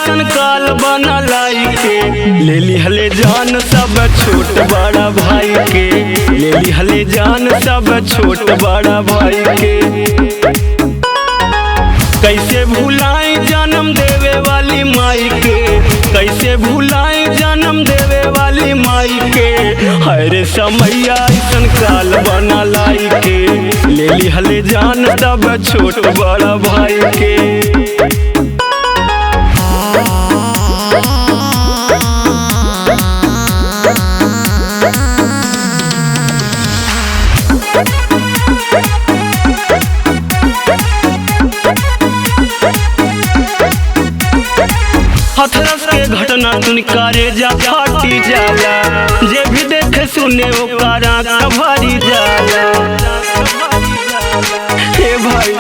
ऐसन काल बना लाई के ले लिहले जान सब छोट बड़ा भाई के, ले लिहले जान सब छोट बड़ा भाई के। कैसे भुलाए जन्म देवे वाली माई के, कैसे भुलाए जन्म देवे वाली माई के। हरे समैया ऐसन काल बना लाई के ले लिहले जान सब छोट बड़ा भाई के। हथरस के घटना सुन करे जा फाटी जाला, जे भी देखे सुने ओकरा भरी जाला। हे भाई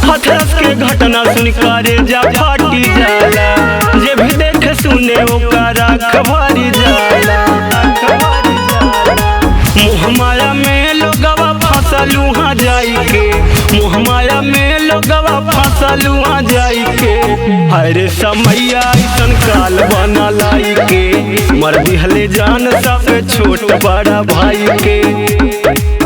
हथरस के घटना सुन करे जा फाटी जाला, जे भी देखे सुने ओकरा भरी जाला। मुहमाया में लोगवा फसल वहाँ जाई के, मुहमाया में लोगवा फसल वहाँ जाई के। हरे समैया ऐसन काल बना लाई के मर दिहले जान सब छोट बड़ा भाई के।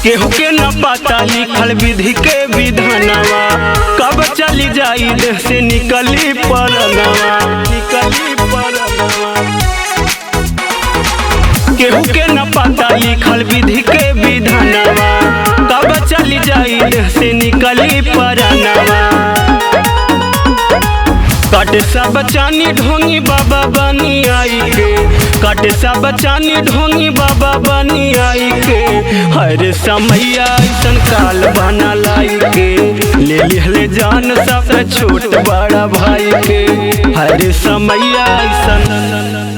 केहू के न पता लिखल विधि के विधानवा, कब चली जाई देह से निकली परनवा, निकली परनवा। केहू के न पता लिखल विधि के विधानवा, कब चली जाई देह से निकली परनवा। काटे सब चानी ढोंगी बाबा बनी आई के, काटे सब चानी ढोंगी बाबा बनी आई के। हरे समैया ऐसन काल बना लाई के ले लिहले जान सब छोट बड़ा भाई के। हरे समैया ऐसन